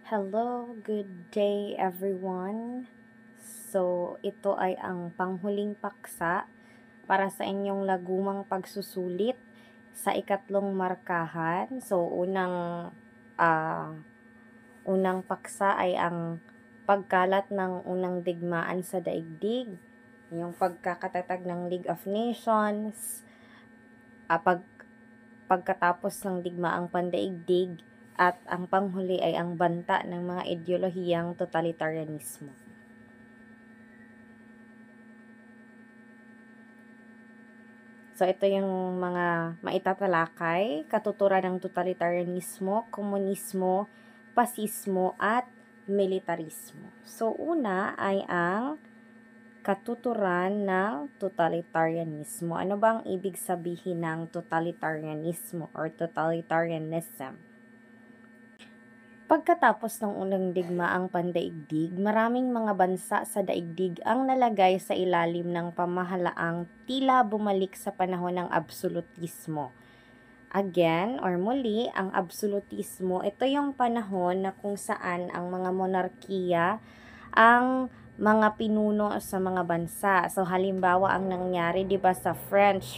Hello, good day everyone. So, ito ay ang panghuling paksa para sa inyong lagumang pagsusulit sa ikatlong markahan. So, ah, unang paksa ay ang pagkalat ng unang digmaan sa daigdig, yung pagkakatatag ng League of Nations, ah, pag pagkatapos ng digmaang pandaigdig, at ang panghuli ay ang banta ng mga ideolohiyang totalitarianismo. So ito yung mga maitatalakay: katuturan ng totalitarianismo, komunismo, pasismo, at militarismo. So una ay ang katuturan ng totalitarianismo. Ano bang ibig sabihin ng totalitarianismo or totalitarianism? Pagkatapos ng unang digmaang pandaigdig, maraming mga bansa sa daigdig ang nalagay sa ilalim ng pamahalaang tila bumalik sa panahon ng absolutismo. Again, or muli, ang absolutismo, ito yung panahon na kung saan ang mga monarkiya ang mga pinuno sa mga bansa. So halimbawa ang nangyari 'di ba sa French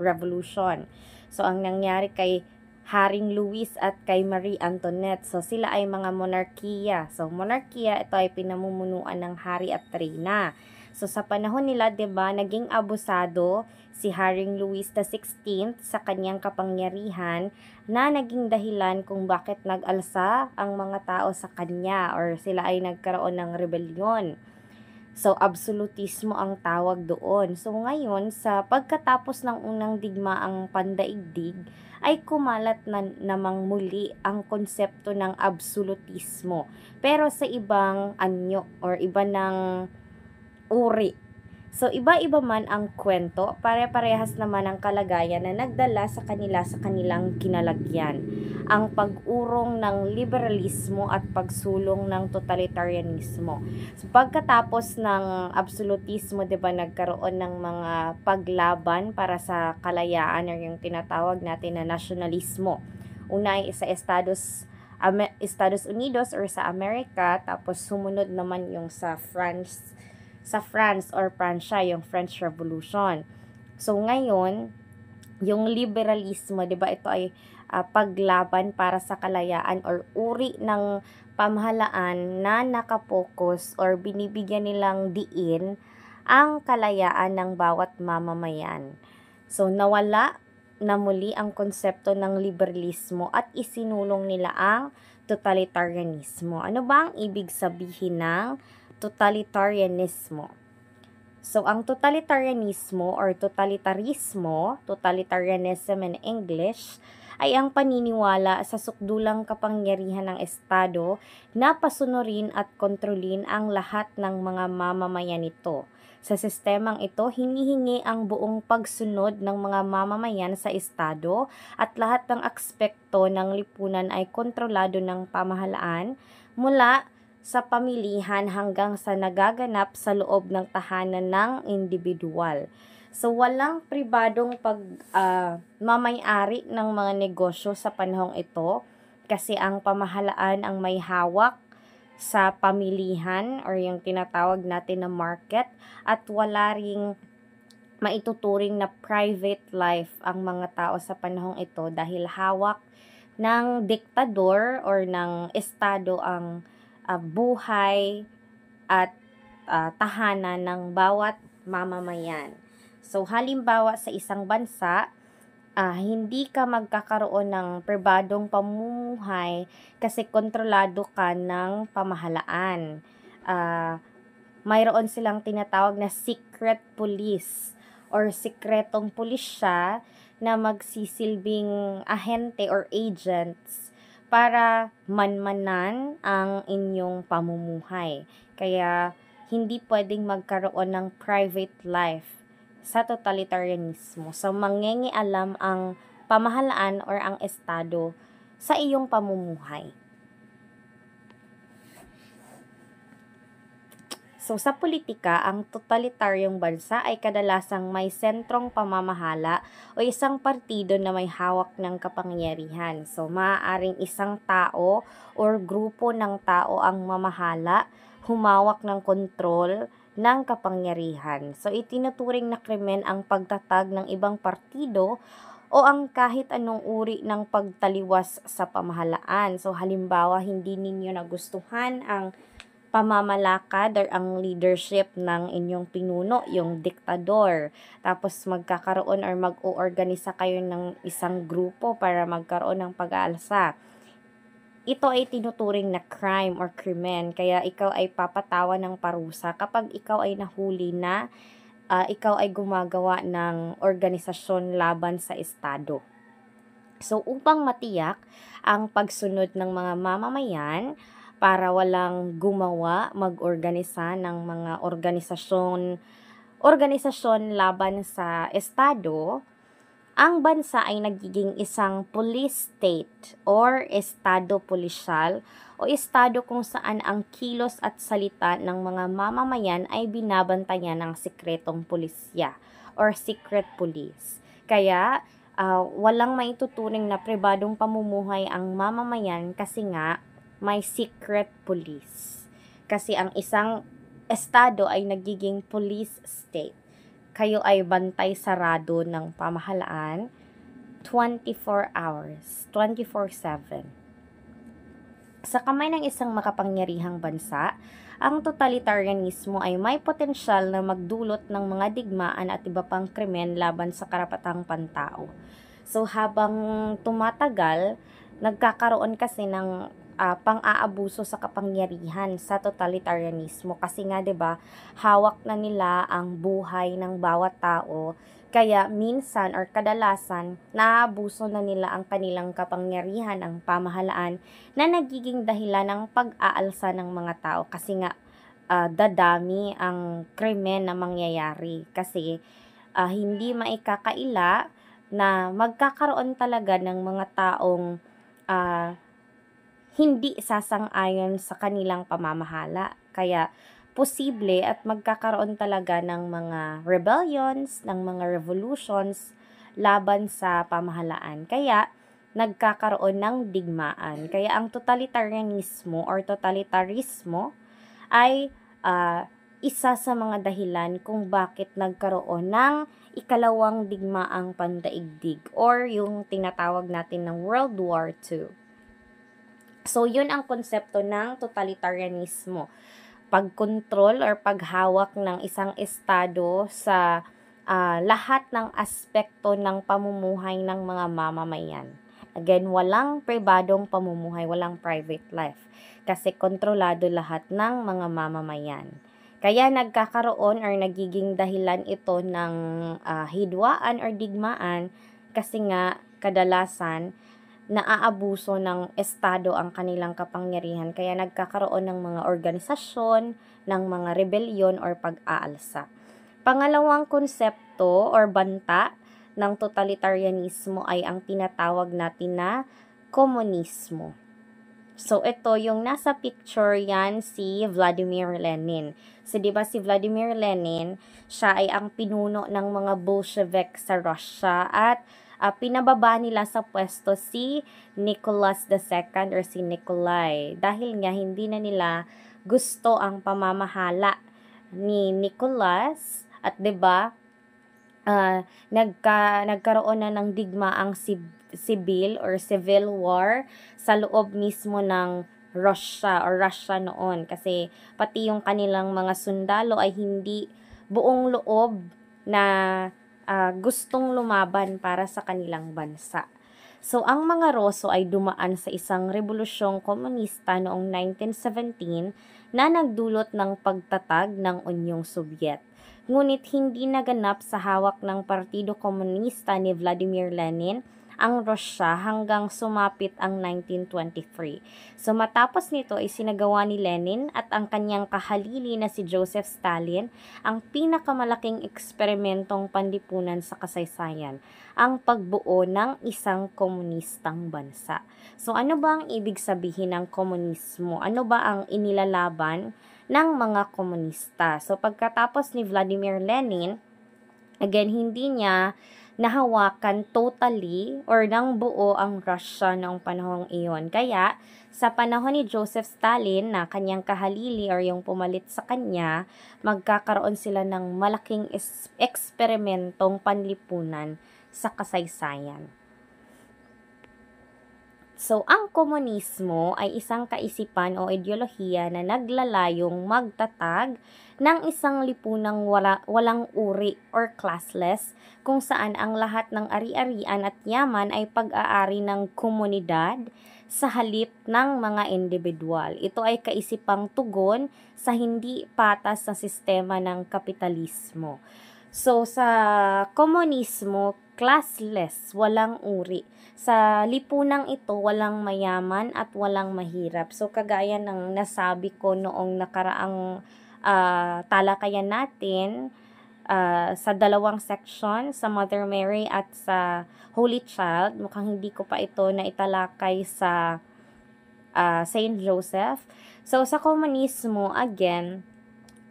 Revolution. So ang nangyari kay Haring Louis at kay Marie Antoinette. So sila ay mga monarkiya. So monarkiya, ito ay pinamumunuan ng hari at reyna. So sa panahon nila, 'di ba, naging abusado si Haring Louis XVI sa kanyang kapangyarihan na naging dahilan kung bakit nag-alsa ang mga tao sa kanya or sila ay nagkaroon ng rebellion. So, absolutismo ang tawag doon. So, ngayon, sa pagkatapos ng unang digmaang pandaigdig, ay kumalat na namang muli ang konsepto ng absolutismo. Pero sa ibang anyo or iba ng uri. So, iba-iba man ang kwento, pare-parehas naman ang kalagayan na nagdala sa kanila sa kanilang kinalagyan. Ang pag-urong ng liberalismo at pagsulong ng totalitarianismo. So, pagkatapos ng absolutismo, 'di ba, nagkaroon ng mga paglaban para sa kalayaan or yung tinatawag natin na nasyonalismo. Una ay sa Estados Unidos or sa Amerika, tapos sumunod naman yung sa France or Pransya, yung French Revolution. So ngayon, yung liberalismo, 'di ba, ito ay paglaban para sa kalayaan or uri ng pamahalaan na nakapokus or binibigyan nilang diin ang kalayaan ng bawat mamamayan. So nawala na muli ang konsepto ng liberalismo at isinulong nila ang totalitarianismo. Ano ba ang ibig sabihin ng totalitarianismo? So, ang totalitarianismo or totalitarianism in English, ay ang paniniwala sa sukdulang kapangyarihan ng Estado na pasunurin at kontrolin ang lahat ng mga mamamayan nito. Sa sistemang ito, hinihingi ang buong pagsunod ng mga mamamayan sa Estado at lahat ng aspekto ng lipunan ay kontrolado ng pamahalaan mula sa pamilihan hanggang sa nagaganap sa loob ng tahanan ng individual. So, walang pribadong mamay-ari ng mga negosyo sa panahong ito kasi ang pamahalaan ang may hawak sa pamilihan or yung tinatawag natin na market, at wala ring maituturing na private life ang mga tao sa panahong ito dahil hawak ng diktador or ng estado ang buhay at tahanan ng bawat mamamayan. So, halimbawa sa isang bansa, hindi ka magkakaroon ng pribadong pamumuhay kasi kontrolado ka ng pamahalaan. Mayroon silang tinatawag na secret police or sikretong pulisya na magsisilbing ahente or agents para manmanan ang inyong pamumuhay. Kaya hindi pwedeng magkaroon ng private life sa totalitarianismo. So mangingialam ang pamahalaan or ang estado sa iyong pamumuhay. So sa politika, ang totalitaryong bansa ay kadalasang may sentrong pamamahala o isang partido na may hawak ng kapangyarihan. So maaaring isang tao or grupo ng tao ang mamahala, humawak ng kontrol ng kapangyarihan. So itinuturing na krimen ang pagtatag ng ibang partido o ang kahit anong uri ng pagtaliwas sa pamahalaan. So halimbawa, hindi ninyo nagustuhan ang pamamalakad or ang leadership ng inyong pinuno, yung diktador. Tapos magkakaroon or mag-oorganisa kayo ng isang grupo para magkaroon ng pag-aalsa. Ito ay tinuturing na crime or krimen, kaya ikaw ay papatawan ng parusa kapag ikaw ay nahuli na ikaw ay gumagawa ng organisasyon laban sa estado. So, upang matiyak ang pagsunod ng mga mamamayan para walang gumawa, mag-organisa ng mga organisasyon laban sa estado, ang bansa ay nagiging isang police state or estado polisyal o estado kung saan ang kilos at salita ng mga mamamayan ay binabantayan ng sikretong pulisya or secret police. Kaya, walang maituturing na pribadong pamumuhay ang mamamayan kasi nga may secret police. Kasi ang isang estado ay nagiging police state. Kayo ay bantay sarado ng pamahalaan 24 hours, 24/7. Sa kamay ng isang makapangyarihang bansa, ang totalitarianismo ay may potensyal na magdulot ng mga digmaan at iba pang krimen laban sa karapatang pantao. So habang tumatagal, nagkakaroon kasi ng pang-aabuso sa kapangyarihan sa totalitarianismo kasi nga 'di ba, hawak na nila ang buhay ng bawat tao, kaya minsan or kadalasan naaabuso na nila ang kanilang kapangyarihan, ang pamahalaan, na nagiging dahilan ng pag-aalsa ng mga tao kasi nga dadami ang krimen na mangyayari kasi hindi maikakaila na magkakaroon talaga ng mga taong hindi sasang-ayon sa kanilang pamamahala. Kaya posible at magkakaroon talaga ng mga rebellions, ng mga revolutions laban sa pamahalaan. Kaya nagkakaroon ng digmaan. Kaya ang totalitarianismo or totalitarismo ay isa sa mga dahilan kung bakit nagkaroon ng ikalawang digmaang pandaigdig or yung tinatawag natin ng World War II. So, yun ang konsepto ng totalitarianismo. Pagkontrol or paghawak ng isang estado sa lahat ng aspekto ng pamumuhay ng mga mamamayan. Again, walang pribadong pamumuhay, walang private life. Kasi kontrolado lahat ng mga mamamayan. Kaya nagkakaroon or nagiging dahilan ito ng hidwaan or digmaan kasi nga kadalasan naaabuso ng estado ang kanilang kapangyarihan kaya nagkakaroon ng mga organisasyon, ng mga rebellion or pag-aalsa. Pangalawang konsepto or banta ng totalitarianismo ay ang tinatawag natin na komunismo. So ito yung nasa picture yan si Vladimir Lenin. So 'di ba si Vladimir Lenin, siya ay ang pinuno ng mga Bolshevik sa Russia at pinababa nila sa pwesto si Nicholas II or si Nikolai dahil nga hindi na nila gusto ang pamamahala ni Nicholas at 'di ba nagkaroon na ng digmaang civil or civil war sa loob mismo ng Russia noon kasi pati yung kanilang mga sundalo ay hindi buong loob na gustong lumaban para sa kanilang bansa. So, ang mga Ruso ay dumaan sa isang rebolusyong komunista noong 1917 na nagdulot ng pagtatag ng Unyong Sobyet. Ngunit hindi naganap sa hawak ng Partido Komunista ni Vladimir Lenin ang Russia hanggang sumapit ang 1923. So matapos nito ay sinagawa ni Lenin at ang kanyang kahalili na si Joseph Stalin ang pinakamalaking eksperimentong panlipunan sa kasaysayan, ang pagbuo ng isang komunistang bansa. So ano ba ang ibig sabihin ng komunismo? Ano ba ang inilalaban ng mga komunista. So pagkatapos ni Vladimir Lenin, again, hindi niya nahawakan totally or ng buo ang Russia noong panahong iyon. Kaya, sa panahon ni Joseph Stalin na kanyang kahalili or yung pumalit sa kanya, magkakaroon sila ng malaking eksperimentong panlipunan sa kasaysayan. So, ang komunismo ay isang kaisipan o ideolohiya na naglalayong magtatag ng isang lipunang walang uri or classless, kung saan ang lahat ng ari-arian at yaman ay pag-aari ng komunidad sa halip ng mga individual. Ito ay kaisipang tugon sa hindi patas na sistema ng kapitalismo. So, sa komunismo, classless, walang uri. Sa lipunang ito, walang mayaman at walang mahirap. So, kagaya ng nasabi ko noong nakaraang talakayan natin, sa dalawang section, sa Mother Mary at sa Holy Child, mukhang hindi ko pa ito na italakay sa Saint Joseph. So, sa komunismo, again,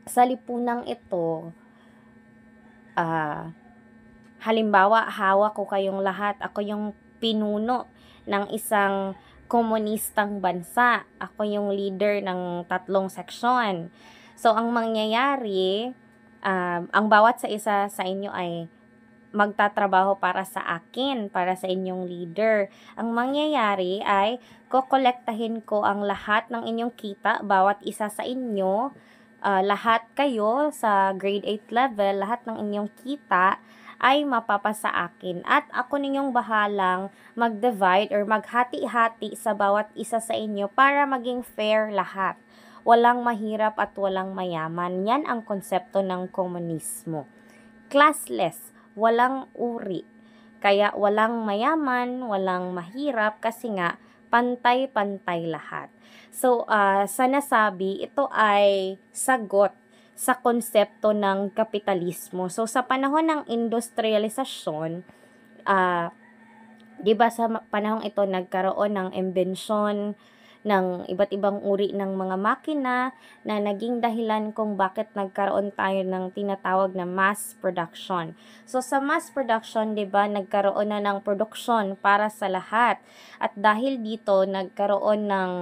sa lipunang ito, halimbawa, hawak ko kayong lahat. Ako yung pinuno ng isang komunistang bansa. Ako yung leader ng 3 seksyon. So, ang mangyayari, ang bawat sa isa sa inyo ay magtatrabaho para sa akin, para sa inyong leader. Ang mangyayari ay kokolektahin ko ang lahat ng inyong kita, bawat isa sa inyo, lahat kayo sa grade 8 level, lahat ng inyong kita ay mapapasa akin at ako ninyong bahalang mag-divide or maghati-hati sa bawat isa sa inyo para maging fair lahat. Walang mahirap at walang mayaman. Yan ang konsepto ng komunismo. Classless, walang uri. Kaya walang mayaman, walang mahirap kasi nga pantay-pantay lahat. So, sa nasabi, ito ay sagot sa konsepto ng kapitalismo. So, sa panahon ng industrialisasyon, di ba sa panahong ito nagkaroon ng imbensyon ng iba't ibang uri ng mga makina na naging dahilan kung bakit nagkaroon tayo ng tinatawag na mass production. So sa mass production, 'di ba, nagkaroon na ng production para sa lahat. At dahil dito nagkaroon ng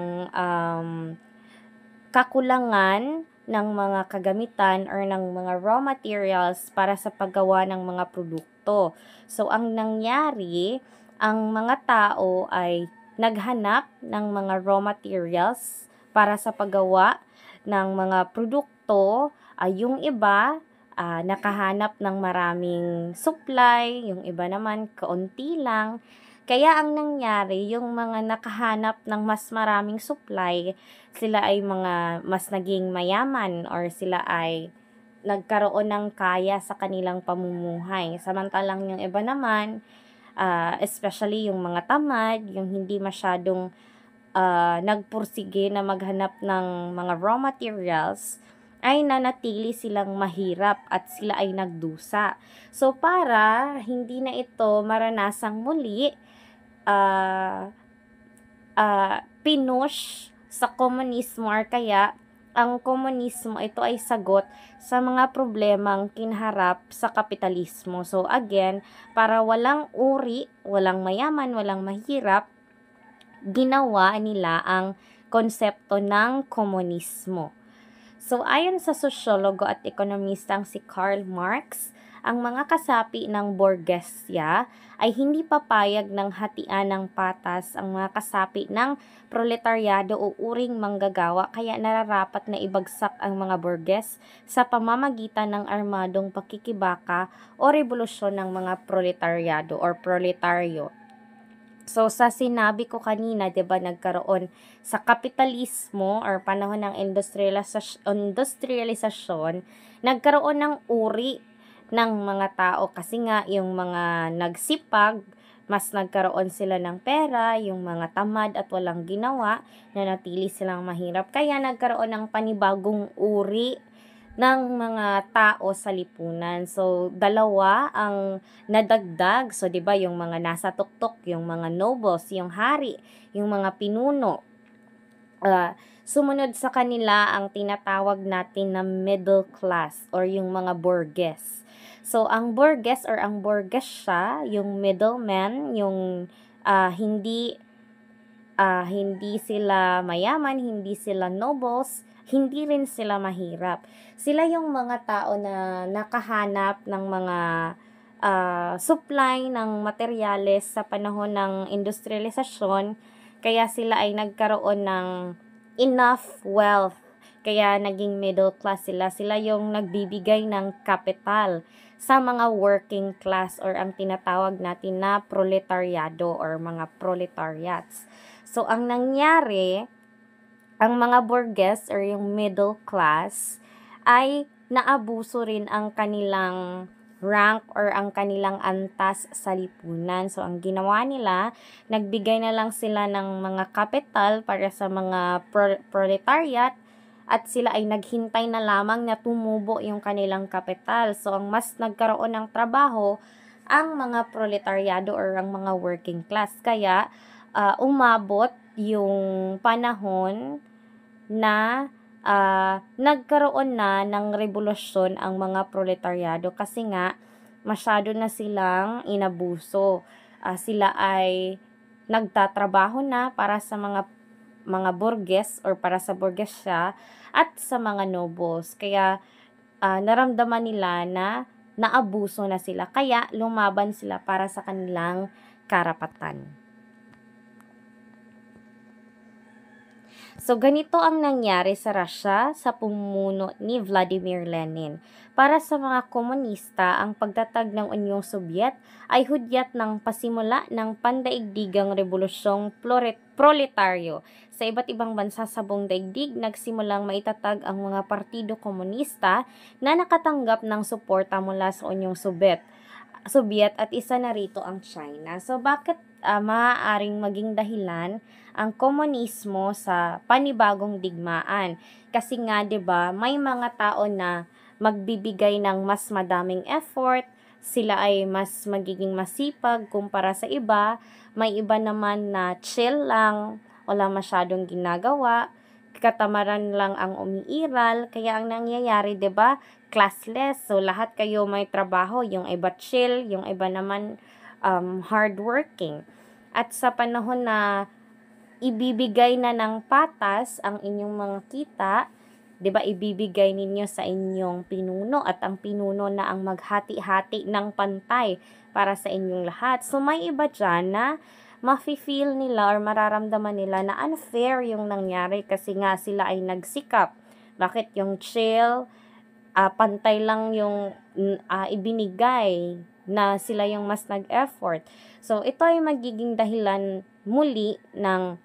kakulangan ng mga kagamitan or ng mga raw materials para sa paggawa ng mga produkto. So ang nangyari, ang mga tao ay naghanap ng mga raw materials para sa paggawa ng mga produkto. Yung iba, nakahanap ng maraming supply, yung iba naman kaunti lang. Kaya ang nangyari, yung mga nakahanap ng mas maraming supply, sila ay mga mas naging mayaman or sila ay nagkaroon ng kaya sa kanilang pamumuhay. Samantalang yung iba naman, especially yung mga tamad, yung hindi masyadong nagpursige na maghanap ng mga raw materials, ay nanatili silang mahirap at sila ay nagdusa. So, para hindi na ito maranasang muli, pinush sa komunismo or kaya ang komunismo, ito ay sagot sa mga problemang kinharap sa kapitalismo. So again, para walang uri, walang mayaman, walang mahirap, ginawa nila ang konsepto ng komunismo. So ayon sa sosyologo at ekonomistang si Karl Marx, ang mga kasapi ng borgesya ay hindi papayag ng hatian ng patas ang mga kasapi ng proletaryado o uring manggagawa, kaya nararapat na ibagsak ang mga borges sa pamamagitan ng armadong pakikibaka o revolusyon ng mga proletaryado or proletaryo. So, sa sinabi ko kanina, 'di ba, nagkaroon sa kapitalismo or panahon ng industrialisasyon, nagkaroon ng uri ng mga tao kasi nga yung mga nagsipag, mas nagkaroon sila ng pera, yung mga tamad at walang ginawa, nanatili silang mahirap. Kaya nagkaroon ng panibagong uri ng mga tao sa lipunan. So, dalawa ang nadagdag. So, 'di ba, yung mga nasa tuktok, yung mga nobles, yung hari, yung mga pinuno, Sumunod sa kanila ang tinatawag natin na middle class or yung mga Borges. So, ang Borges or ang Borgesya, yung middleman, yung hindi sila mayaman, hindi sila nobles, hindi rin sila mahirap. Sila yung mga tao na nakahanap ng mga supply ng materyales sa panahon ng industrialisasyon, kaya sila ay nagkaroon ng enough wealth. Kaya naging middle class sila. Sila yung nagbibigay ng capital sa mga working class or ang tinatawag natin na proletaryado or mga proletariats. So, ang nangyari, ang mga Borges or yung middle class ay naabuso rin ang kanilang rank or ang kanilang antas sa lipunan. So, ang ginawa nila, nagbigay na lang sila ng mga kapital para sa mga proletariat at sila ay naghintay na lamang na tumubo yung kanilang kapital. So, ang mas nagkaroon ng trabaho ang mga proletaryado or ang mga working class. Kaya, umabot yung panahon na nagkaroon na ng revolusyon ang mga proletaryado kasi nga masyado na silang inabuso. Sila ay nagtatrabaho na para sa mga Borges or para sa Borgesya at sa mga nobles. Kaya naramdaman nila na naabuso na sila. Kaya lumaban sila para sa kanilang karapatan. So, ganito ang nangyari sa Russia sa pumuno ni Vladimir Lenin. Para sa mga komunista, ang pagtatag ng Unyong Sobyet ay hudyat ng pasimula ng pandaigdigang revolusyong proletaryo. Sa iba't ibang bansa sa buong daigdig, nagsimulang maitatag ang mga partido komunista na nakatanggap ng suporta mula sa Unyong Sobyet at isa na rito ang China. So, bakit maaaring maging dahilan ang komunismo sa panibagong digmaan? Kasi nga, 'di ba, may mga tao na magbibigay ng mas madaming effort, sila ay mas magiging masipag kumpara sa iba, may iba naman na chill lang, wala masyadong ginagawa, katamaran lang ang umiiral, kaya ang nangyayari, 'di ba, classless. So, lahat kayo may trabaho, yung iba chill, yung iba naman hardworking. At sa panahon na ibibigay na ng patas ang inyong mga kita, 'di ba, ibibigay ninyo sa inyong pinuno at ang pinuno na ang maghati-hati ng pantay para sa inyong lahat. So, may iba dyan na mafe-feel nila or mararamdaman nila na unfair yung nangyari kasi nga sila ay nagsikap. Bakit yung chill, pantay lang yung ibinigay na sila yung mas nag-effort. So, ito ay magiging dahilan muli ng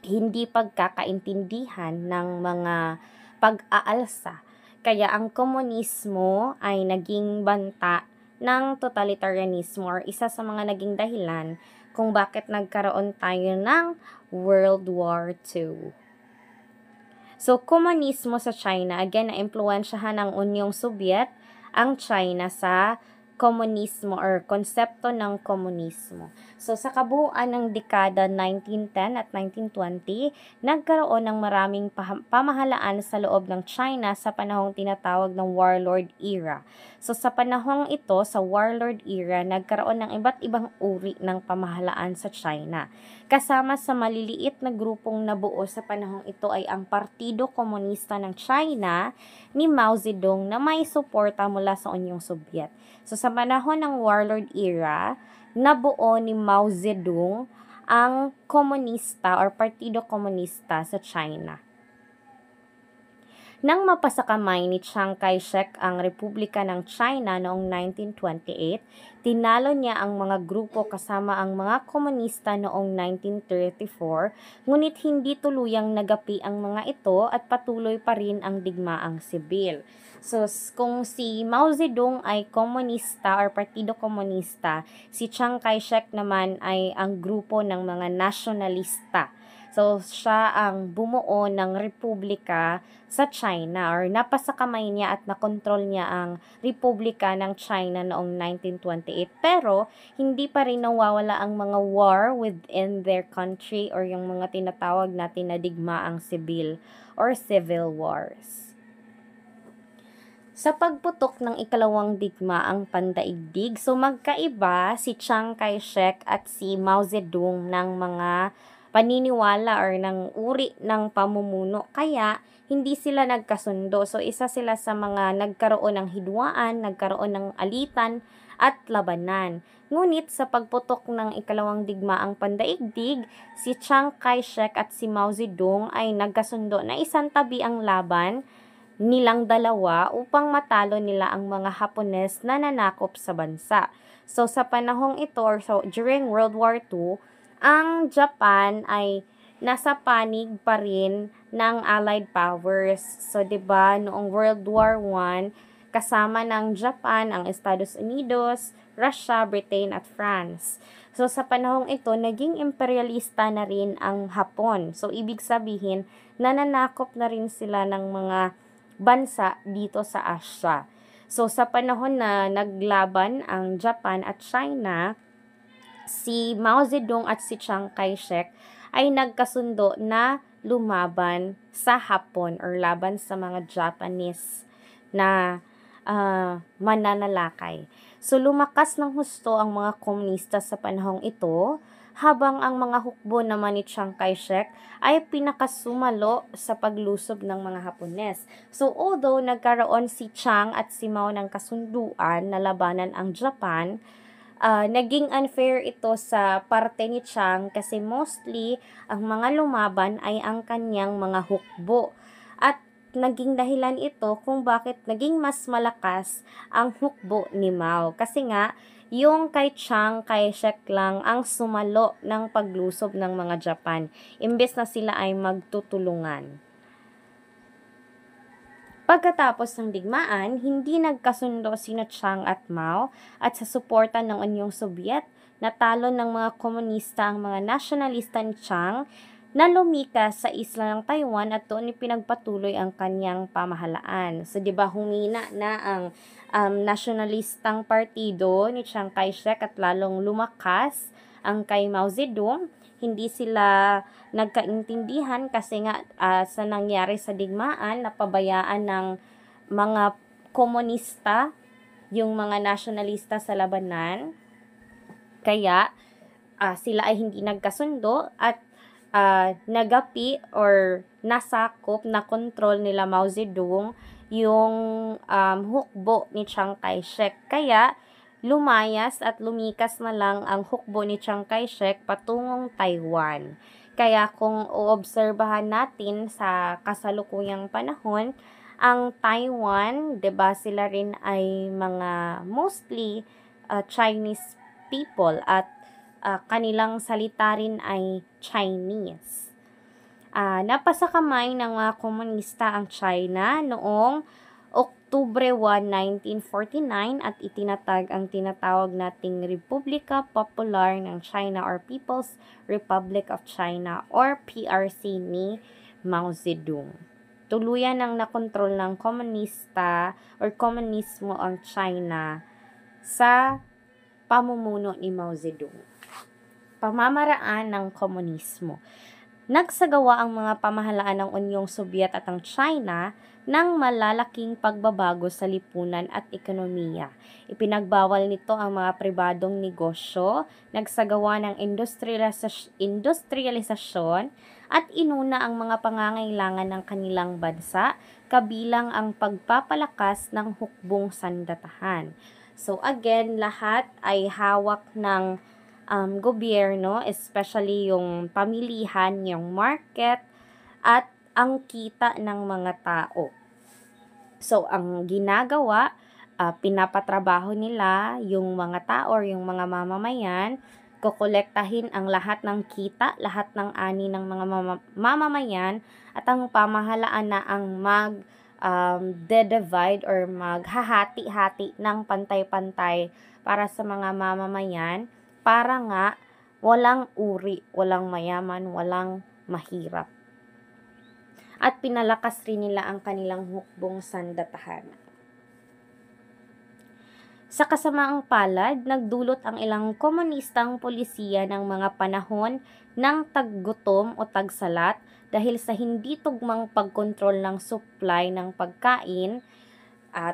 hindi pagkakaintindihan ng mga pag-aalsa. Kaya ang komunismo ay naging banta ng totalitarianismo or isa sa mga naging dahilan kung bakit nagkaroon tayo ng World War II. So, komunismo sa China, again, na-impluwensyahan ng Unyong Sobyet ang China sa komunismo or konsepto ng komunismo. So, sa kabuuan ng dekada 1910 at 1920, nagkaroon ng maraming pamahalaan sa loob ng China sa panahong tinatawag ng warlord era. So, sa panahong ito, sa warlord era, nagkaroon ng iba't ibang uri ng pamahalaan sa China. Kasama sa maliliit na grupong nabuo sa panahong ito ay ang Partido Komunista ng China ni Mao Zedong na may suporta mula sa Unyong Sobyet. So, sa panahon ng warlord era, nabuo ni Mao Zedong ang komunista or Partido Komunista sa China. Nang mapasakamay ni Chiang Kai-shek ang Republika ng China noong 1928, tinalo niya ang mga grupo kasama ang mga komunista noong 1934, ngunit hindi tuluyang nagapi ang mga ito at patuloy pa rin ang digmaang sibil. So, kung si Mao Zedong ay komunista or Partido Komunista, si Chiang Kai-shek naman ay ang grupo ng mga nasyonalista. So, siya ang bumuo ng republika sa China, or napasa kamay niya at nakontrol niya ang republika ng China noong 1928. Pero, hindi pa rin nawawala ang mga war within their country, or yung mga tinatawag natin na digmaang sibil or civil wars. Sa pagputok ng ikalawang digmaang pandaigdig, so magkaiba si Chiang Kai-shek at si Mao Zedong ng mga paniniwala or ng uri ng pamumuno. Kaya, hindi sila nagkasundo. So, isa sila sa mga nagkaroon ng hidwaan, nagkaroon ng alitan at labanan. Ngunit sa pagputok ng ikalawang digmaang pandaigdig, si Chiang Kai-shek at si Mao Zedong ay nagkasundo na isang tabi ang laban nilang dalawa upang matalo nila ang mga Hapones na nanakop sa bansa. So, sa panahong ito, or so, during World War II, ang Japan ay nasa panig pa rin ng Allied Powers. So, 'di ba, noong World War I, kasama ng Japan ang Estados Unidos, Russia, Britain at France. So, sa panahong ito, naging imperialista na rin ang Hapon. So, ibig sabihin, nananakop na rin sila ng mga bansa dito sa Asia. So, sa panahon na naglaban ang Japan at China, si Mao Zedong at si Chiang Kai-shek ay nagkasundo na lumaban sa Hapon or laban sa mga Japanese na mananalakay. So, lumakas ng husto ang mga komunista sa panahong ito, habang ang mga hukbo naman ni Chiang Kai-shek ay pinakasumalo sa paglusob ng mga Hapones. So, although nagkaroon si Chiang at si Mao ng kasunduan na labanan ang Japan, naging unfair ito sa parte ni Chiang kasi mostly ang mga lumaban ay ang kanyang mga hukbo. At naging dahilan ito kung bakit naging mas malakas ang hukbo ni Mao. Kasi nga, yung kay Chiang Kai-shek lang ang sumalo ng paglusob ng mga Japan, imbes na sila ay magtutulungan. Pagkatapos ng digmaan, hindi nagkasundo sina Chiang at Mao, at sa suporta ng Unyong Sobyet, natalo ng mga komunista ang mga nasyonalista ni Chiang na lumikas sa isla ng Taiwan at doon ipinagpatuloy ang kanyang pamahalaan. So, 'di ba, humina na ang nasyonalistang partido ni Chiang Kai-shek at lalong lumakas ang kay Mao Zedong. Hindi sila nagkaintindihan kasi nga sa nangyari sa digmaan, napabayaan ng mga komunista yung mga nasyonalista sa labanan. Kaya sila ay hindi nagkasundo at nagapi or nasakop na kontrol nila Mao Zedong yung hukbo ni Chiang Kai-shek. Kaya lumayas at lumikas na lang ang hukbo ni Chiang Kai-shek patungong Taiwan. Kaya kung oobserbahan natin sa kasalukuyang panahon, ang Taiwan, 'di ba, sila rin ay mga mostly Chinese people at kanilang salita rin ay Chinese. Napasa kamay ng mga komunista ang China noong Oktubre 1, 1949 at itinatag ang tinatawag nating Republika Popular ng China or People's Republic of China or PRC ni Mao Zedong. Tuluyan ang nakontrol ng komunista or komunismo ang China sa pamumuno ni Mao Zedong. Pamamaraan ng komunismo. Nagsagawa ang mga pamahalaan ng Unyong Sobyet at ang China ng malalaking pagbabago sa lipunan at ekonomiya. Ipinagbawal nito ang mga pribadong negosyo, nagsagawa ng industrialisasyon at inuna ang mga pangangailangan ng kanilang bansa, kabilang ang pagpapalakas ng hukbong sandatahan. So again, lahat ay hawak ng gobyerno, especially yung pamilihan, yung market, at ang kita ng mga tao. So, ang ginagawa, pinapatrabaho nila yung mga tao or yung mga mamamayan, kukolektahin ang lahat ng kita, lahat ng ani ng mga mamamayan, at ang pamahalaan na ang de-divide or maghahati-hati ng pantay-pantay para sa mga mamamayan, para nga walang uri, walang mayaman, walang mahirap. At pinalakas rin nila ang kanilang hukbong sandatahan. Sa kasamaang palad, nagdulot ang ilang komunistang polisiya ng mga panahon ng taggutom o tagsalat dahil sa hindi tugmang pagkontrol ng supply ng pagkain,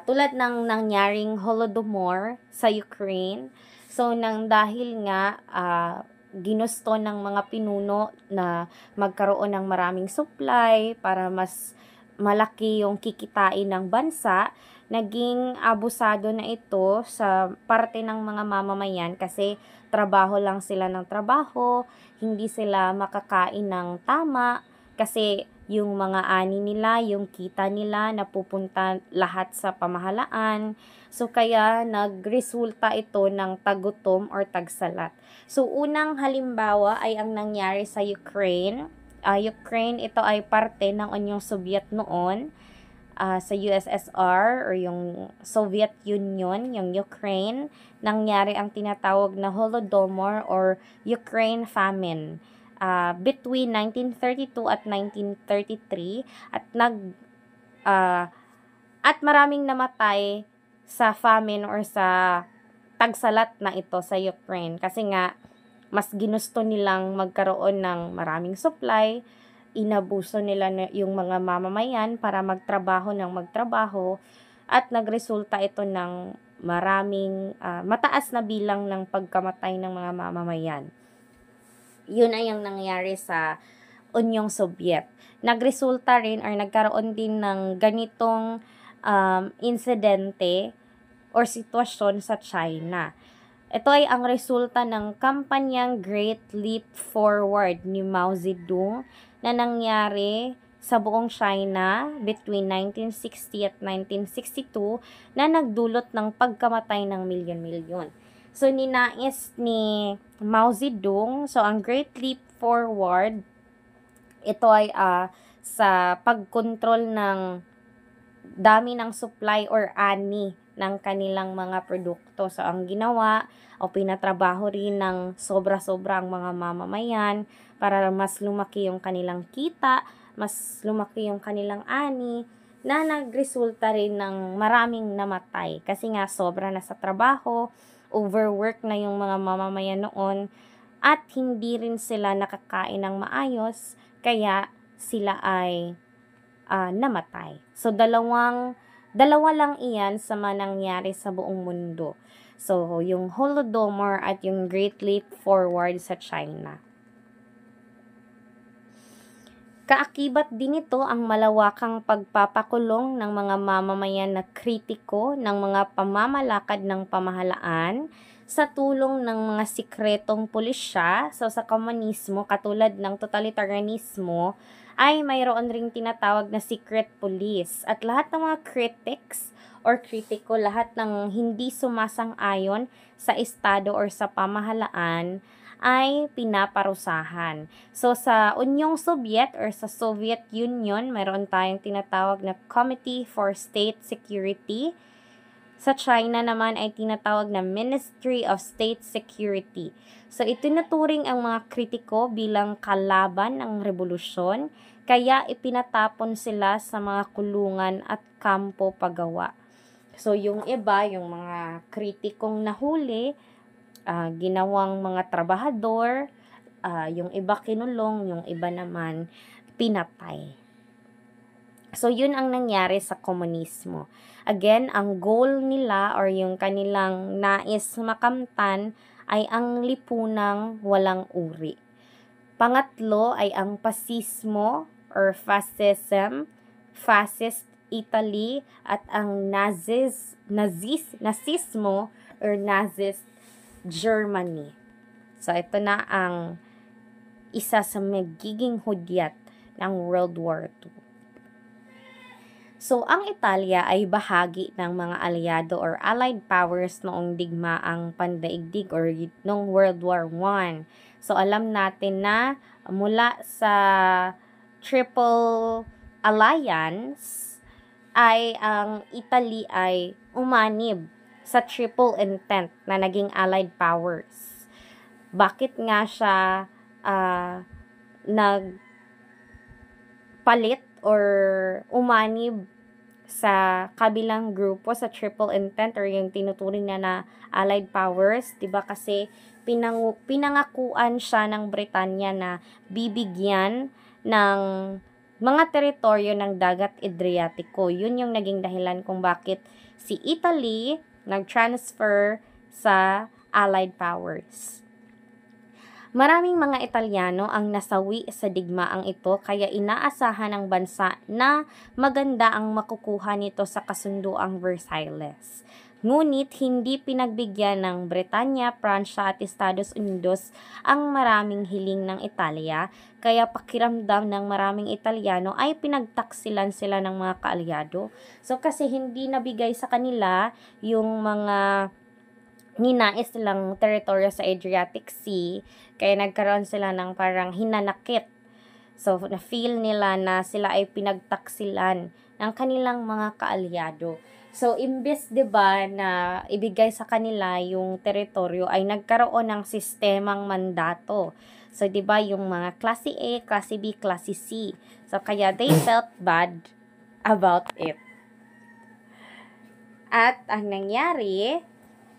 tulad ng nangyaring Holodomor sa Ukraine. So, dahil nga ginusto ng mga pinuno na magkaroon ng maraming supply para mas malaki yung kikitain ng bansa, naging abusado na ito sa parte ng mga mamamayan kasi trabaho lang sila ng trabaho, hindi sila makakain ng tama kasi yung mga ani nila, yung kita nila napupunta lahat sa pamahalaan. So kaya nagresulta ito ng tagutom or tagsalat. So unang halimbawa ay ang nangyari sa Ukraine. Ukraine, ito ay parte ng Unyong Soviet noon, sa USSR or yung Soviet Union, yung Ukraine, nangyari ang tinatawag na Holodomor or Ukraine famine between 1932 at 1933 at maraming namatay sa famine or sa tagsalat na ito sa Ukraine kasi nga mas ginusto nilang magkaroon ng maraming supply, inabuso nila yung mga mamamayan para magtrabaho at nagresulta ito ng maraming mataas na bilang ng pagkamatay ng mga mamamayan. Yun ay ang nangyari sa Unyong Soviet. Nagresulta rin or nagkaroon din ng ganitong insidente or sitwasyon sa China. Ito ay ang resulta ng kampanyang Great Leap Forward ni Mao Zedong na nangyari sa buong China between 1960 at 1962 na nagdulot ng pagkamatay ng milyon-milyon. So, ninais ni Mao Zedong, so ang Great Leap Forward, ito ay sa pagkontrol ng dami ng supply or ani ng kanilang mga produkto. So, ang ginawa o pinatrabaho rin ng sobra-sobra ang mga mamamayan para mas lumaki yung kanilang kita, mas lumaki yung kanilang ani, na nagresulta rin ng maraming namatay. Kasi nga, sobra na sa trabaho, overwork na yung mga mamamayan noon, at hindi rin sila nakakain ng maayos, kaya sila ay namatay. So, dalawa lang iyan sa nangyari sa buong mundo. So, yung Holodomor at yung Great Leap Forward sa China. Kaakibat din ito ang malawakang pagpapakulong ng mga mamamayan na kritiko ng mga pamamalakad ng pamahalaan sa tulong ng mga sikretong pulisya. So, sa komunismo, katulad ng totalitarianismo, ay mayroon ring tinatawag na secret police. At lahat ng mga critics or kritiko, lahat ng hindi sumasang-ayon sa estado or sa pamahalaan, ay pinaparusahan. So, sa Unyong Soviet or sa Soviet Union, mayroon tayong tinatawag na Committee for State Security. Sa China naman ay tinatawag na Ministry of State Security. So, itinuturing ang mga kritiko bilang kalaban ng revolusyon, kaya ipinatapon sila sa mga kulungan at kampo pagawa. So, yung iba, yung mga kritikong nahuli, ginawang mga trabahador, yung iba kinulong, yung iba naman pinatay. So, yun ang nangyari sa komunismo. Again, ang goal nila or yung kanilang nais makamtan ay ang lipunang walang uri. Pangatlo ay ang fascismo or fascism, fascist Italy, at ang nazismo or Nazist Germany. So, ito na ang isa sa magiging hudyat ng World War II. So, ang Italia ay bahagi ng mga aliado or allied powers noong digmaang pandaigdig or noong World War I. So, alam natin na mula sa Triple Alliance ay ang Italy ay umanib sa Triple Entente na naging allied powers. Bakit nga siya palit or umanib sa kabilang grupo sa triple intent or yung tinuturing na allied powers, 'di ba? Kasi pinangakuan siya ng Britanya na bibigyan ng mga teritoryo ng dagat Adriatico. Yun yung naging dahilan kung bakit si Italy nag-transfer sa allied powers. Maraming mga Italyano ang nasawi sa digmaang ito kaya inaasahan ng bansa na maganda ang makukuha nito sa kasunduang Versailles. Ngunit hindi pinagbigyan ng Britanya, Pransya at Estados Unidos ang maraming hiling ng Italia, kaya pakiramdam ng maraming Italyano ay pinagtaksilan sila ng mga kaalyado. So kasi hindi nabigay sa kanila yung mga ninais nilang teritoryo sa Adriatic Sea, kaya nagkaroon sila ng parang hinanakit. So, na-feel nila na sila ay pinagtaksilan ng kanilang mga kaalyado. So, imbes 'di ba na ibigay sa kanila yung teritoryo, ay nagkaroon ng sistemang mandato. So, 'di ba yung mga klase A, klase B, klase C. So, kaya they felt bad about it. At ang nangyari,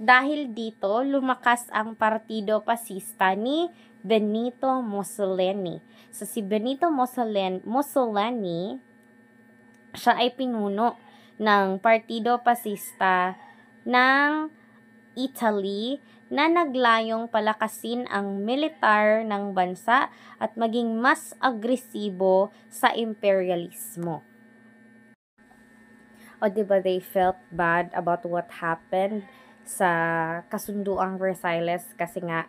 dahil dito, lumakas ang Partido Pasista ni Benito Mussolini. So, si Benito Mussolini, siya ay pinuno ng Partido Pasista ng Italy na naglayong palakasin ang militar ng bansa at maging mas agresibo sa imperialismo. O diba they felt bad about what happened sa kasunduang Versailles kasi nga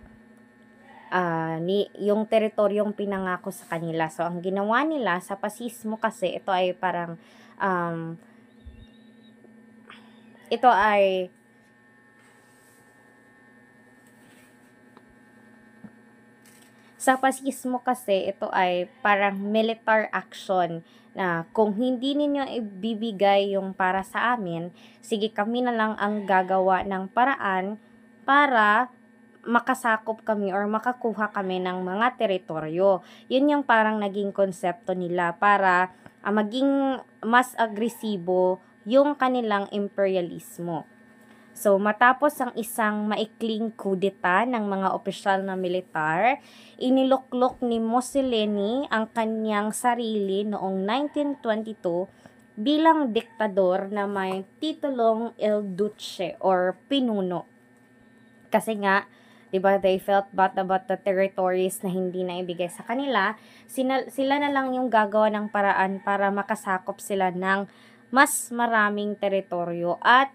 yung teritoryong pinangako sa kanila. So, ang ginawa nila sa pasismo kasi, ito ay parang ito ay sa pasismo kasi, ito ay parang military action na kung hindi ninyo ibibigay yung para sa amin, sige kami na lang ang gagawa ng paraan para makasakop kami or makakuha kami ng mga teritoryo. Yun yung parang naging konsepto nila para maging mas agresibo yung kanilang imperialismo. So, matapos ang isang maikling kudeta ng mga opisyal na militar, iniluklok ni Mussolini ang kanyang sarili noong 1922 bilang diktador na may titulong Il Duce or pinuno. Kasi nga, diba, they felt bad about the territories na hindi na ibigay sa kanila, sila na lang yung gagawa ng paraan para makasakop sila ng mas maraming teritoryo. At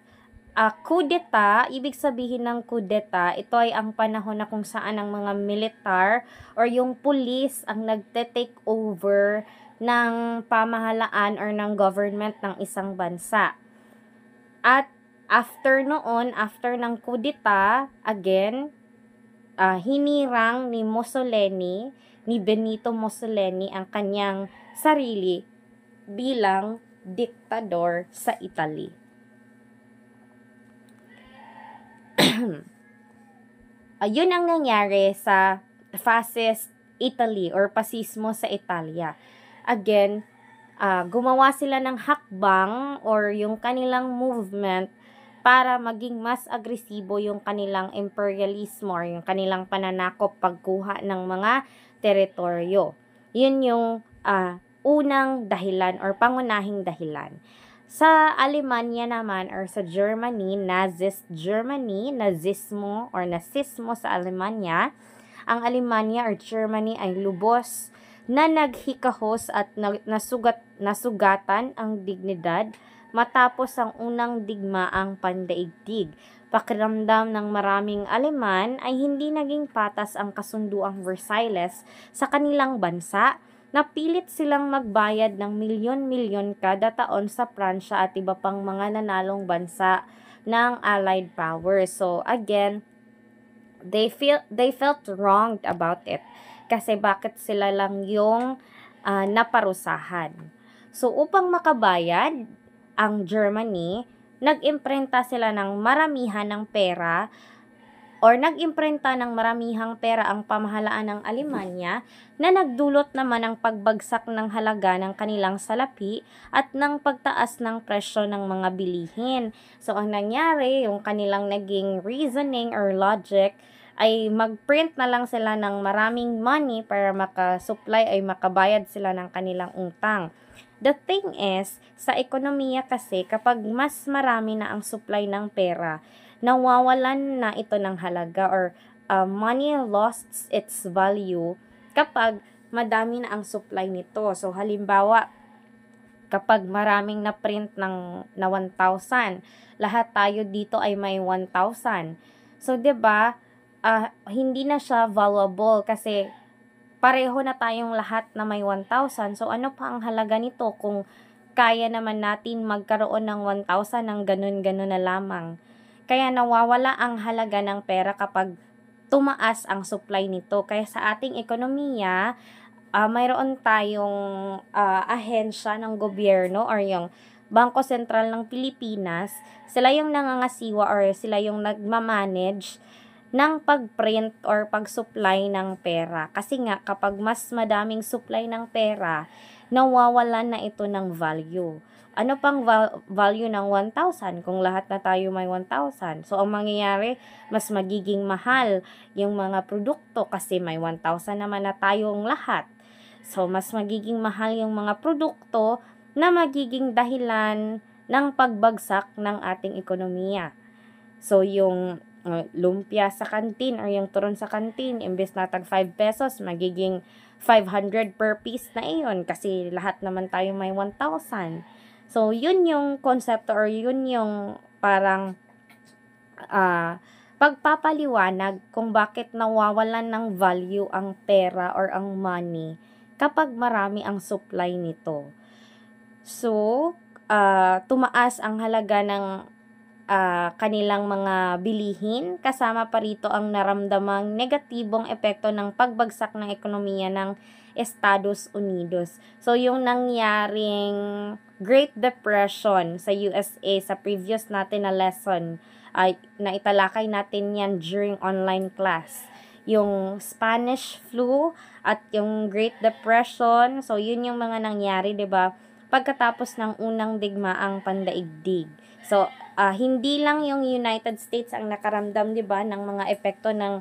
kudeta, ibig sabihin ng kudeta, ito ay ang panahon na kung saan ang mga militar or yung police ang nagte-take over ng pamahalaan or ng government ng isang bansa. At after noon, after ng kudeta, again, hinirang ni Mussolini, ni Benito Mussolini ang kanyang sarili bilang diktador sa Italy. Yun ang nangyari sa fascist Italy or pasismo sa Italia. Again, gumawa sila ng hakbang or yung kanilang movement para maging mas agresibo yung kanilang imperialismo or yung kanilang pananakop pagkuha ng mga teritoryo. Yun yung unang dahilan or pangunahing dahilan. Sa Alemanya naman or sa Germany, Nazist Germany, nazismo or nasismo sa Alemanya, ang Alemanya or Germany ay lubos na naghikahos at nasugatan ang dignidad matapos ang unang digmaang pandaigdig. Pakiramdam ng maraming Aleman ay hindi naging patas ang kasunduang Versailles sa kanilang bansa. Napilit silang magbayad ng milyon-milyon kada taon sa Pransya at iba pang mga nanalong bansa ng Allied powers. So again, they felt wronged about it. Kasi bakit sila lang yung naparusahan. So upang makabayad ang Germany, nag-imprenta sila ng maramihan ng pera or nag-imprenta ng maramihang pera ang pamahalaan ng Alemanya na nagdulot naman ng pagbagsak ng halaga ng kanilang salapi at ng pagtaas ng presyo ng mga bilihin. So, ang nangyari, yung kanilang naging reasoning or logic ay mag-print na lang sila ng maraming money para makasupply ay makabayad sila ng kanilang utang. The thing is, sa ekonomiya kasi, kapag mas marami na ang supply ng pera, nawawalan na ito ng halaga or money lost its value kapag madami na ang supply nito. So, halimbawa, kapag maraming na-print na 1,000, lahat tayo dito ay may 1,000. So, 'di ba, hindi na siya valuable kasi pareho na tayong lahat na may 1,000. So, ano pa ang halaga nito kung kaya naman natin magkaroon ng 1,000 ng ganun-ganun na lamang. Kaya nawawala ang halaga ng pera kapag tumaas ang supply nito. Kaya sa ating ekonomiya, mayroon tayong ahensya ng gobyerno or yung Bangko Sentral ng Pilipinas. Sila yung nangangasiwa or sila yung nagmamanage ng pag-print or pag-supply ng pera. Kasi nga, kapag mas madaming supply ng pera, nawawalan na ito ng value. Ano pang value ng 1,000 kung lahat na tayo may 1,000? So, ang mangyayari, mas magiging mahal yung mga produkto kasi may 1,000 naman na tayong lahat. So, mas magiging mahal yung mga produkto na magiging dahilan ng pagbagsak ng ating ekonomiya. So, yung lumpia sa kantin or yung turon sa kantin, imbes na tag 5 pesos, magiging 500 per piece na iyon kasi lahat naman tayo may 1,000. So, yun yung concept or yun yung parang pagpapaliwanag kung bakit nawawalan ng value ang pera or ang money kapag marami ang supply nito. So, tumaas ang halaga ng kanilang mga bilihin, kasama pa rito ang naramdamang negatibong epekto ng pagbagsak ng ekonomiya ng Estados Unidos. So, yung nangyaring Great Depression sa USA sa previous natin na lesson, ay naitalakay natin yan during online class. Yung Spanish flu at yung Great Depression, so yun yung mga nangyari, 'di ba? Pagkatapos ng unang digmaang pandaigdig. So, hindi lang yung United States ang nakaramdam, 'di ba, ng mga epekto ng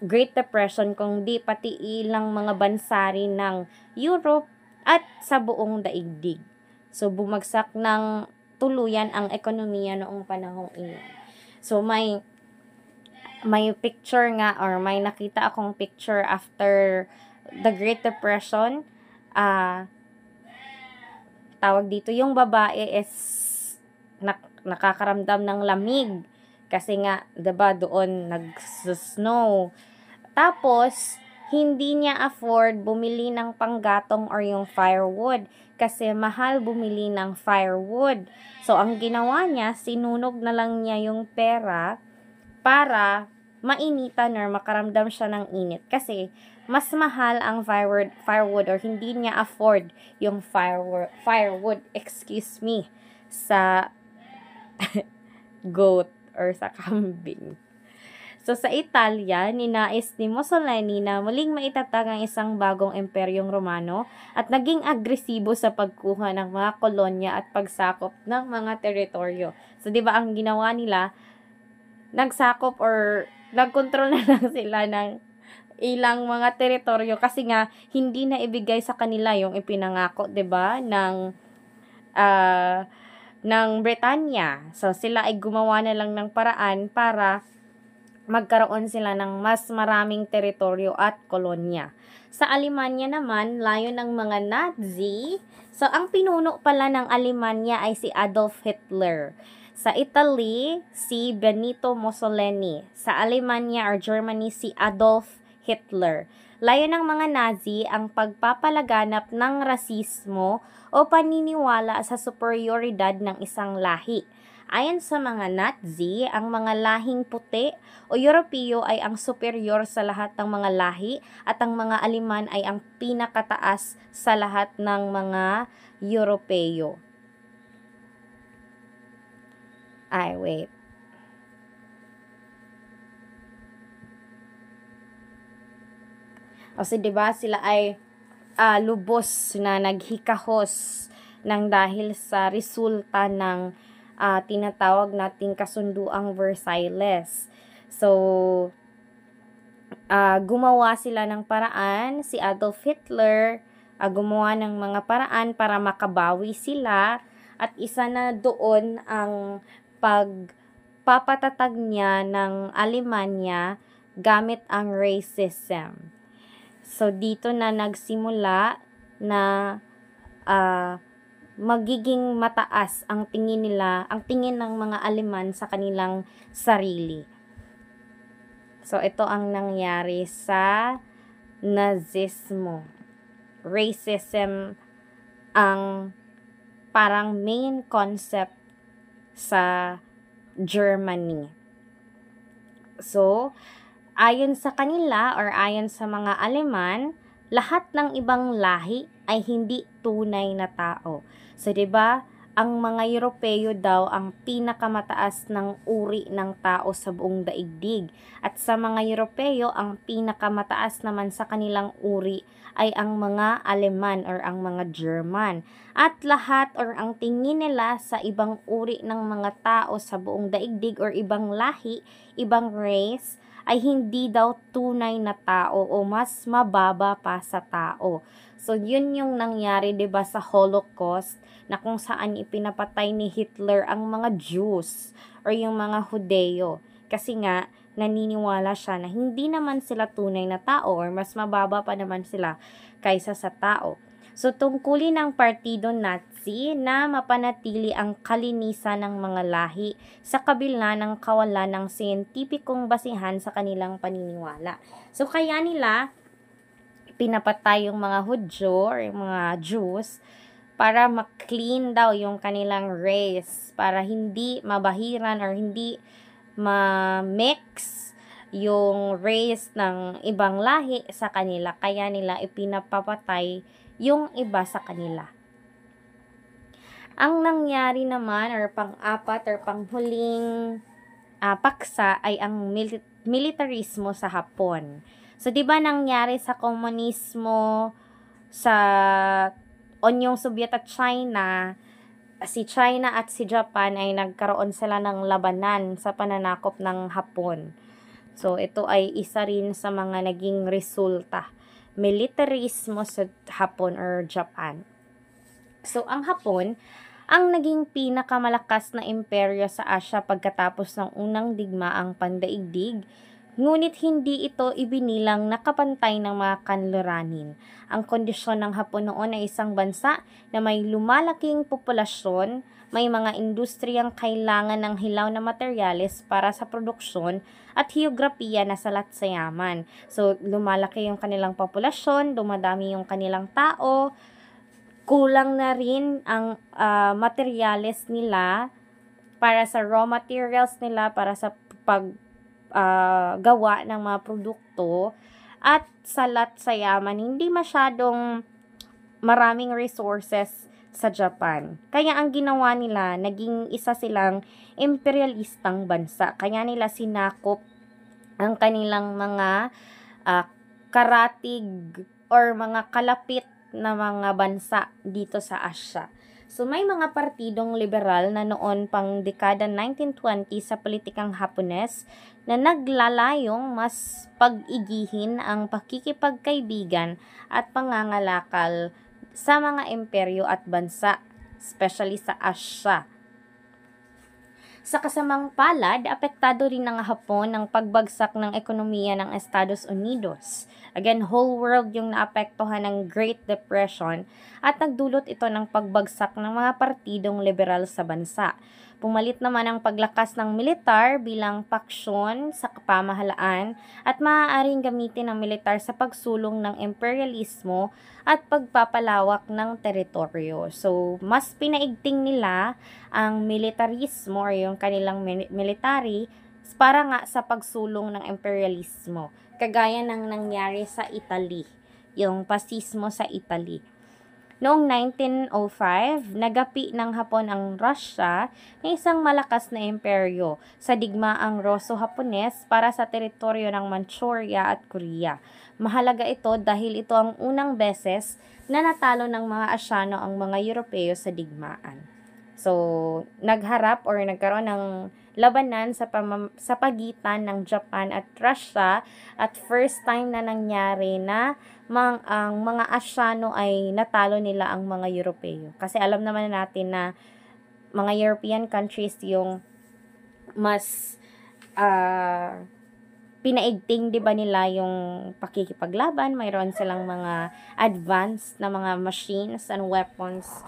Great Depression, kundi pati ilang mga bansa rin ng Europe at sa buong daigdig. So, bumagsak ng tuluyan ang ekonomiya noong panahong iyon. So, may picture nga or may nakita akong picture after the Great Depression. Tawag dito, yung babae is nakakaramdam ng lamig kasi nga, 'di ba, doon nag-snow. Tapos, hindi niya afford bumili ng panggatong or yung firewood kasi mahal bumili ng firewood. So, ang ginawa niya, sinunog na lang niya yung pera para mainitan or makaramdam siya ng init. Kasi, mas mahal ang firewood or hindi niya afford yung firewood, sa goat or sa kambing. So, sa Italia, ninais ni Mussolini na muling maitatag ang isang bagong imperyong Romano at naging agresibo sa pagkuha ng mga kolonya at pagsakop ng mga teritoryo. So, di ba ang ginawa nila, nagsakop or nagkontrol na lang sila ng ilang mga teritoryo kasi nga hindi na ibigay sa kanila yung ipinangako, 'di ba, ng Britanya. So, sila ay gumawa na lang ng paraan para magkaroon sila ng mas maraming teritoryo at kolonya. Sa Alemanya naman, layo ng mga Nazi. So, ang pinuno pala ng Alemanya ay si Adolf Hitler. Sa Italy, si Benito Mussolini. Sa Alemanya or Germany, si Adolf Hitler. Layo ng mga Nazi ang pagpapalaganap ng rasismo o paniniwala sa superioridad ng isang lahi. Ayon sa mga Nazi, ang mga lahing puti o Europeo ay ang superior sa lahat ng mga lahi at ang mga Aleman ay ang pinakataas sa lahat ng mga Europeo. Wait. Kasi 'di ba sila ay lubos na naghikahos ng dahil sa resulta ng tinatawag nating kasunduang Versailles. So, gumawa sila ng paraan, si Adolf Hitler, gumawa ng mga paraan para makabawi sila, at isa na doon ang pagpapatatag niya ng Alemanya gamit ang racism. So, dito na nagsimula na magiging mataas ang tingin ng mga Aleman sa kanilang sarili. So, ito ang nangyari sa Nazismo. Racism ang parang main concept sa Germany. So, ayon sa kanila or ayon sa mga Aleman, lahat ng ibang lahi ay hindi tunay na tao. So, 'di ba, ang mga Europeo daw ang pinakamataas ng uri ng tao sa buong daigdig. At sa mga Europeo, ang pinakamataas naman sa kanilang uri ay ang mga Aleman or ang mga German. At lahat or ang tingin nila sa ibang uri ng mga tao sa buong daigdig or ibang lahi, ibang race, ay hindi daw tunay na tao o mas mababa pa sa tao. So, yun yung nangyari, 'di ba, sa Holocaust, na kung saan ipinapatay ni Hitler ang mga Jews or yung mga Hudeo. Kasi nga, naniniwala siya na hindi naman sila tunay na tao or mas mababa pa naman sila kaysa sa tao. So, tungkulin ng Partido Nazi na mapanatili ang kalinisan ng mga lahi sa kabila ng kawalan ng siyentipikong basihan sa kanilang paniniwala. So, kaya nila pinapatay yung mga Hudyo or yung mga Jews para ma-clean daw yung kanilang race, para hindi mabahiran or hindi ma-mix yung race ng ibang lahi sa kanila. Kaya nila ipinapapatay yung iba sa kanila. Ang nangyari naman or pang-apat or panghuling paksa ay ang militarismo sa Hapon. So, 'di ba nangyari sa komunismo sa Unyong Sobyet at China, si China at si Japan ay nagkaroon sila ng labanan sa pananakop ng Hapon. So, ito ay isa rin sa mga naging resulta. Militarismo sa Hapon or Japan. So, ang Hapon, ang naging pinakamalakas na imperyo sa Asya pagkatapos ng unang digmaang pandaigdig, ngunit hindi ito ibinilang nakapantay ng mga kanluranin. Ang kondisyon ng Hapon noon ay isang bansa na may lumalaking populasyon, may mga industriyang kailangan ng hilaw na materyales para sa produksyon at heograpiya na salat sa yaman. So, lumalaki yung kanilang populasyon, dumadami yung kanilang tao, kulang na rin ang materyales nila para sa raw materials nila, para sa gawa ng mga produkto, at salat sa yaman, hindi masyadong maraming resources sa Japan. Kaya ang ginawa nila, naging isa silang imperialistang bansa. Kaya nila sinakop ang kanilang mga karatig or mga kalapit na mga bansa dito sa Asya. So, may mga partidong liberal na noon pang dekada 1920 sa politikang Hapones na naglalayong mas pag-igihin ang pakikipagkaibigan at pangangalakal sa mga imperyo at bansa, especially sa Asya. Sa kasamang palad, apektado rin ng Hapon ng pagbagsak ng ekonomiya ng Estados Unidos. Again, whole world yung naapektuhan ng Great Depression at nagdulot ito ng pagbagsak ng mga partidong liberal sa bansa. Pumalit naman ang paglakas ng militar bilang paksyon sa pamahalaan at maaaring gamitin ng militar sa pagsulong ng imperialismo at pagpapalawak ng teritoryo. So, mas pinaigting nila ang militarismo or yung kanilang military para nga sa pagsulong ng imperialismo. Kagaya ng nangyari sa Italy, yung pasismo sa Italy. Noong 1905, nagapi ng Hapon ang Russia na isang malakas na imperyo sa digmaang Russo-Hapones para sa teritoryo ng Manchuria at Korea. Mahalaga ito dahil ito ang unang beses na natalo ng mga Asyano ang mga Europeo sa digmaan. So, nagharap or nagkaroon ng labanan sa pagitan ng Japan at Russia at first time na nangyari na ang mga Asyano ay natalo nila ang mga Europeo. Kasi alam naman natin na mga European countries yung mas pinaigting 'di ba nila yung pakikipaglaban, mayroon silang mga advanced na mga machines and weapons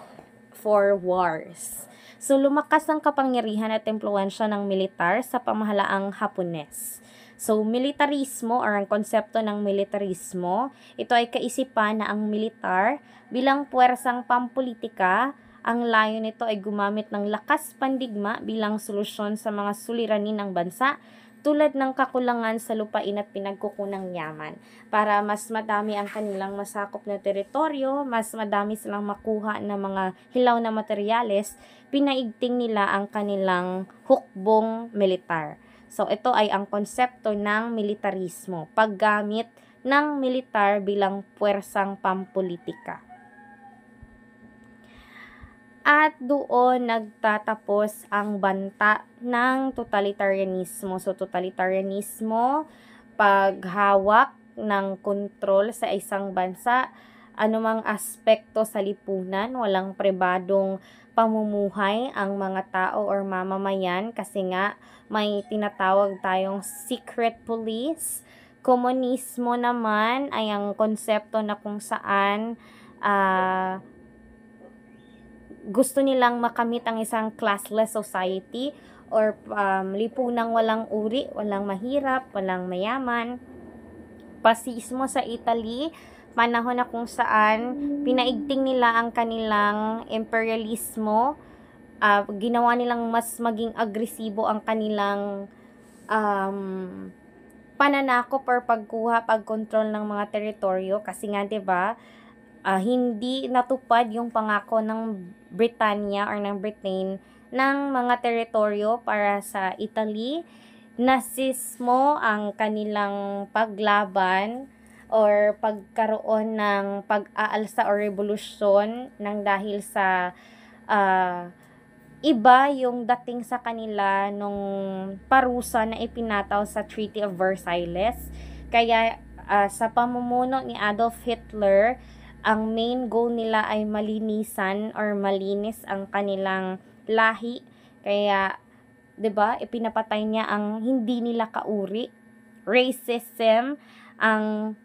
for wars. So, lumakas ang kapangyarihan at impluwensya ng militar sa pamahalaang Hapones. So, militarismo or ang konsepto ng militarismo, ito ay kaisipan na ang militar bilang puwersang pampolitika, ang layo nito ay gumamit ng lakas pandigma bilang solusyon sa mga suliranin ng bansa tulad ng kakulangan sa lupain at pinagkukunang yaman. Para mas madami ang kanilang masakop na teritoryo, mas madami silang makuha na mga hilaw na materyales, pinaigting nila ang kanilang hukbong militar. So, ito ay ang konsepto ng militarismo, paggamit ng militar bilang puwersang pampolitika. At doon nagtatapos ang banta ng totalitarianismo. So, totalitarianismo, paghawak ng kontrol sa isang bansa, anumang aspekto sa lipunan, walang pribadong pamumuhay ang mga tao or mamamayan kasi nga may tinatawag tayong secret police. Komunismo naman ay ang konsepto na kung saan gusto nilang makamit ang isang classless society or lipunang walang uri, walang mahirap, walang mayaman. Pasismo sa Italy, panahon na kung saan pinaigting nila ang kanilang imperialismo, ginawa nilang mas maging agresibo ang kanilang pananakop or pagkuha, pagkontrol ng mga teritoryo kasi nga 'di ba, hindi natupad yung pangako ng Britanya or ng Britain ng mga teritoryo para sa Italy. Nasismo ang kanilang paglaban or pagkaroon ng pag-aalsa o revolusyon nang dahil sa iba yung dating sa kanila nung parusa na ipinataw sa Treaty of Versailles. Kaya sa pamumuno ni Adolf Hitler, ang main goal nila ay malinisan or malinis ang kanilang lahi. Kaya 'di ba, ipinapatay niya ang hindi nila kauri. Racism ang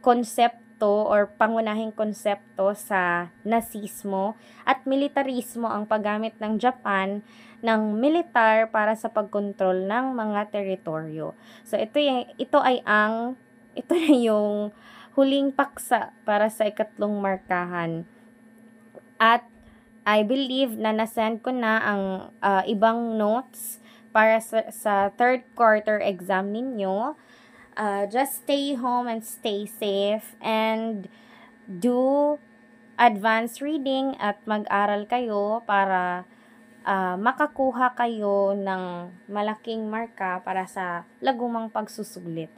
konsepto or pangunahing konsepto sa nazismo at militarismo ang paggamit ng Japan ng militar para sa pagkontrol ng mga teritoryo. So ito na yung huling paksa para sa ikatlong markahan. At I believe na nasend ko na ang ibang notes para sa third quarter exam ninyo. Just stay home and stay safe and do advanced reading at mag-aral kayo para makakuha kayo ng malaking marka para sa lagumang pagsusuglit.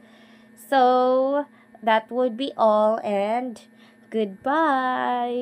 So, that would be all and goodbye!